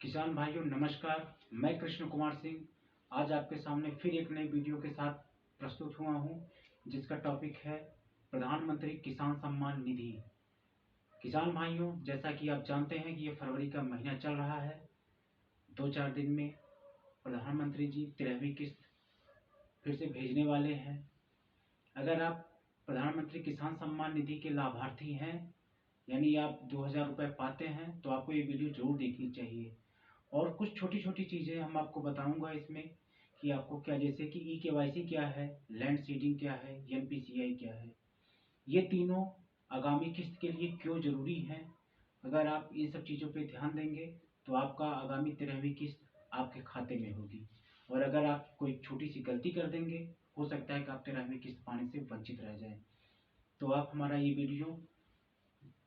किसान भाइयों नमस्कार। मैं कृष्ण कुमार सिंह आज आपके सामने फिर एक नई वीडियो के साथ प्रस्तुत हुआ हूं, जिसका टॉपिक है प्रधानमंत्री किसान सम्मान निधि। किसान भाइयों, जैसा कि आप जानते हैं कि ये फरवरी का महीना चल रहा है। 2-4 दिन में प्रधानमंत्री जी 13वीं किस्त फिर से भेजने वाले हैं। अगर आप प्रधानमंत्री किसान सम्मान निधि के लाभार्थी हैं, यानी आप 2000 रुपये पाते हैं, तो आपको ये वीडियो जरूर देखनी चाहिए। और कुछ छोटी छोटी चीज़ें हम आपको बताऊंगा इसमें कि आपको क्या, जैसे कि ई-केवाईसी क्या है, लैंड सीडिंग क्या है, एनपीसीआई क्या है। ये तीनों आगामी किस्त के लिए क्यों ज़रूरी हैं। अगर आप इन सब चीज़ों पे ध्यान देंगे तो आपका आगामी 13वीं किस्त आपके खाते में होगी। और अगर आप कोई छोटी सी गलती कर देंगे, हो सकता है कि आप 13वीं किस्त पाने से वंचित रह जाएं। तो आप हमारा ये वीडियो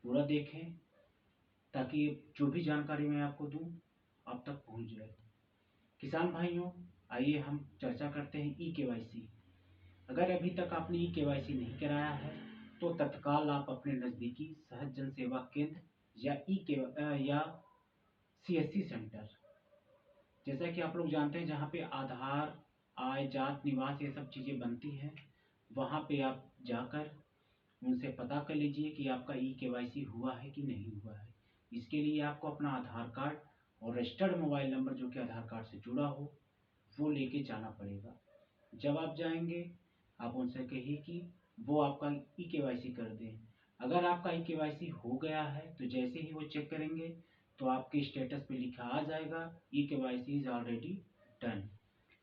पूरा देखें ताकि जो भी जानकारी मैं आपको दूं आप तक पहुंच जाए। किसान भाइयों, आइए हम चर्चा करते हैं ई-केवाईसी। अगर अभी तक आपने ई-केवाईसी नहीं कराया है तो तत्काल आप अपने नज़दीकी सहज जन सेवा केंद्र या सीएससी सेंटर, जैसा कि आप लोग जानते हैं जहाँ पे आधार, आय, जात, निवास ये सब चीज़ें बनती हैं, वहाँ पे आप जाकर उनसे पता कर लीजिए कि आपका ई-केवाईसी हुआ है कि नहीं हुआ है। इसके लिए आपको अपना आधार कार्ड और रजिस्टर्ड मोबाइल नंबर जो कि आधार कार्ड से जुड़ा हो वो लेके जाना पड़ेगा। जब आप जाएंगे आप उनसे कहिए कि वो आपका ई-केवाईसी कर दें। अगर आपका ई-केवाईसी हो गया है तो जैसे ही वो चेक करेंगे तो आपके स्टेटस पे लिखा आ जाएगा ई-केवाईसी इज ऑलरेडी डन।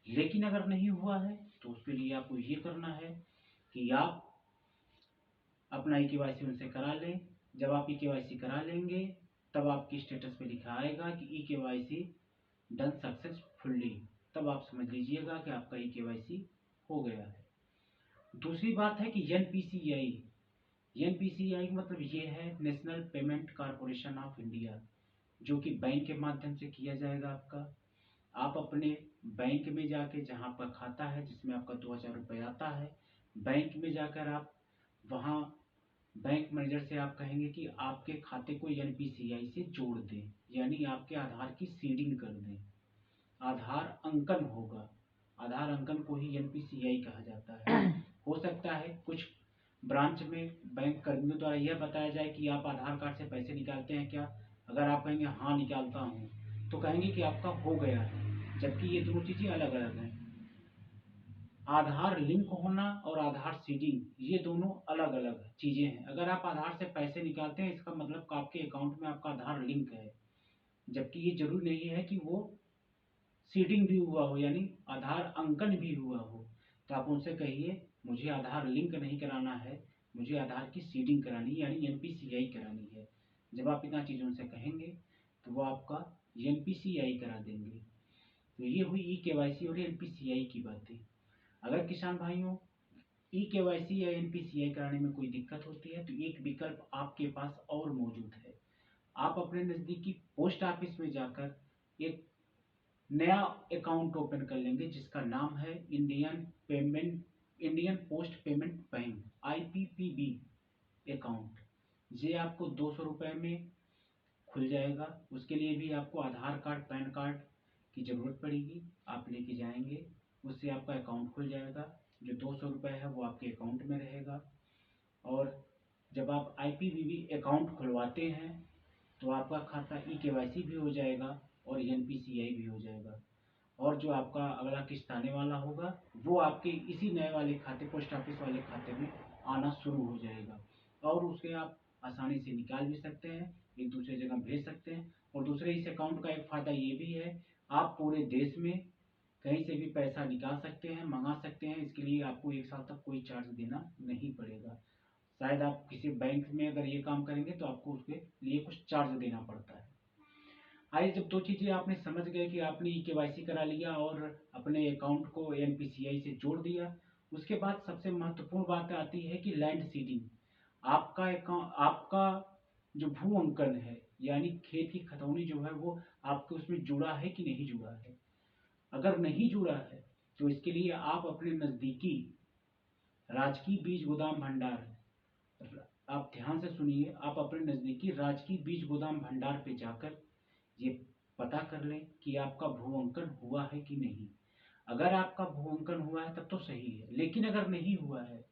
लेकिन अगर नहीं हुआ है तो उसके लिए आपको ये करना है कि आप अपना ई-केवाईसी उनसे करा लें। जब आप ई-केवाईसी करा लेंगे तब आपकी स्टेटस पे लिखा आएगा कि ई-केवाईसी डन सक्सेसफुली। तब आप समझ लीजिएगा कि आपका ई-केवाईसी हो गया है। दूसरी बात है कि एनपीसीआई। एनपीसीआई मतलब ये है national payment corporation of India, जो कि बैंक के माध्यम से किया जाएगा आपका। आप अपने बैंक में जाके, जहाँ आपका खाता है जिसमें आपका 2000 रुपये आता है, बैंक में जाकर आप वहाँ बैंक मैनेजर से आप कहेंगे कि आपके खाते को एनपीसीआई से जोड़ दें, यानी आपके आधार की सीडिंग कर दें। आधार अंकन होगा, आधार अंकन को ही एनपीसीआई कहा जाता है। हो सकता है कुछ ब्रांच में बैंक कर्मियों द्वारा यह बताया जाए कि आप आधार कार्ड से पैसे निकालते हैं क्या। अगर आप कहेंगे हाँ निकालता हूँ, तो कहेंगे कि आपका हो गया है, जबकि ये दोनों चीज़ें अलग अलग हैं। आधार लिंक होना और आधार सीडिंग ये दोनों अलग अलग चीज़ें हैं। अगर आप आधार से पैसे निकालते हैं इसका मतलब आपके अकाउंट में आपका आधार लिंक है, जबकि ये जरूरी नहीं है कि वो सीडिंग भी हुआ हो, यानी आधार अंकन भी हुआ हो। तो आप उनसे कहिए मुझे आधार लिंक नहीं कराना है, मुझे आधार की सीडिंग करानी है, यानी एनपीसीआई करानी है। जब आप इतना चीज़ उनसे कहेंगे तो वो आपका एनपीसीआई करा देंगे। तो ये हुई ई-केवाईसी और एनपीसीआई की बातें। अगर किसान भाइयों ई-केवाईसी या एनपीसीआई कराने में कोई दिक्कत होती है तो एक विकल्प आपके पास और मौजूद है। आप अपने नज़दीकी पोस्ट ऑफिस में जाकर एक नया अकाउंट ओपन कर लेंगे जिसका नाम है Indian post payment bank, IPPB account. ये आपको 200 रुपये में खुल जाएगा। उसके लिए भी आपको आधार कार्ड, पैन कार्ड की ज़रूरत पड़ेगी। आप लेके जाएंगे, उससे आपका अकाउंट खुल जाएगा। जो 200 रुपये है वो आपके अकाउंट में रहेगा। और जब आप आईपीपीबी अकाउंट खुलवाते हैं तो आपका खाता ई-केवाईसी भी हो जाएगा और एनपीसीआई भी हो जाएगा। और जो आपका अगला किस्त आने वाला होगा वो आपके इसी नए वाले खाते, पोस्ट ऑफिस वाले खाते में आना शुरू हो जाएगा। और उसे आप आसानी से निकाल भी सकते हैं, एक दूसरे जगह भेज सकते हैं। और दूसरे इस अकाउंट का एक फ़ायदा ये भी है, आप पूरे देश में कहीं से भी पैसा निकाल सकते हैं, मंगा सकते हैं। इसके लिए आपको 1 साल तक कोई चार्ज देना नहीं पड़ेगा। शायद आप किसी बैंक में अगर ये काम करेंगे तो आपको उसके लिए कुछ चार्ज देना पड़ता है। आइए, जब दो चीज़ें आपने समझ गए कि आपने ई-केवाईसी करा लिया और अपने अकाउंट को एनपीसीआई से जोड़ दिया, उसके बाद सबसे महत्वपूर्ण बात आती है कि लैंड सीडिंग। आपका जो भू अंकन है, यानी खेत की खतौनी जो है वो आपके उसमें जुड़ा है कि नहीं जुड़ा है। अगर नहीं जुड़ा है तो इसके लिए आप अपने नज़दीकी राजकीय बीज गोदाम भंडार, आप ध्यान से सुनिए, आप अपने नज़दीकी राजकीय बीज गोदाम भंडार पे जाकर ये पता कर लें कि आपका भू अंकन हुआ है कि नहीं। अगर आपका भू अंकन हुआ है तब तो सही है, लेकिन अगर नहीं हुआ है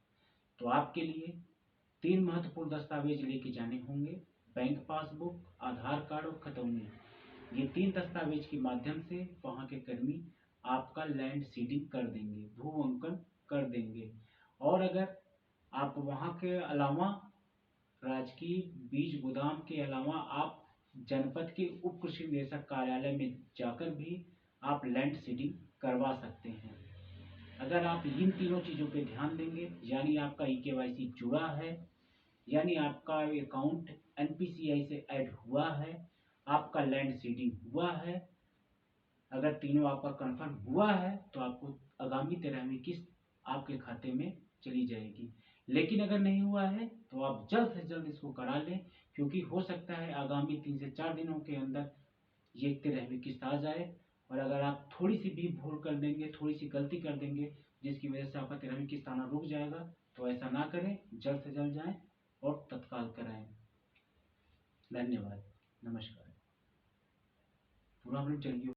तो आपके लिए 3 महत्वपूर्ण दस्तावेज लेके जाने होंगे। बैंक पासबुक, आधार कार्ड और खतौनी। ये 3 दस्तावेज के माध्यम से वहाँ के कर्मी आपका लैंड सीडिंग कर देंगे, भू अंकन कर देंगे। और अगर आप वहाँ के अलावा राजकीय बीज गोदाम के अलावा आप जनपद के उप कृषि निदेशक कार्यालय में जाकर भी आप लैंड सीडिंग करवा सकते हैं। अगर आप इन तीनों चीज़ों पे ध्यान देंगे, यानी आपका ई-केवाईसी जुड़ा है, यानी आपका अकाउंट एनपीसीआई से ऐड हुआ है, आपका लैंड सीडिंग हुआ है, अगर तीनों आपका कंफर्म हुआ है तो आपको आगामी 13वीं किस्त आपके खाते में चली जाएगी। लेकिन अगर नहीं हुआ है तो आप जल्द से जल्द इसको करा लें, क्योंकि हो सकता है आगामी 3 से 4 दिनों के अंदर ये 13वीं किस्त आ जाए। और अगर आप थोड़ी सी भी भूल कर देंगे, थोड़ी सी गलती कर देंगे जिसकी वजह से आपका 13वीं किस्त आना रुक जाएगा, तो ऐसा ना करें, जल्द से जल्द जाएं और तत्काल कराएं। धन्यवाद, नमस्कार। पूरा हम लोग चलिए।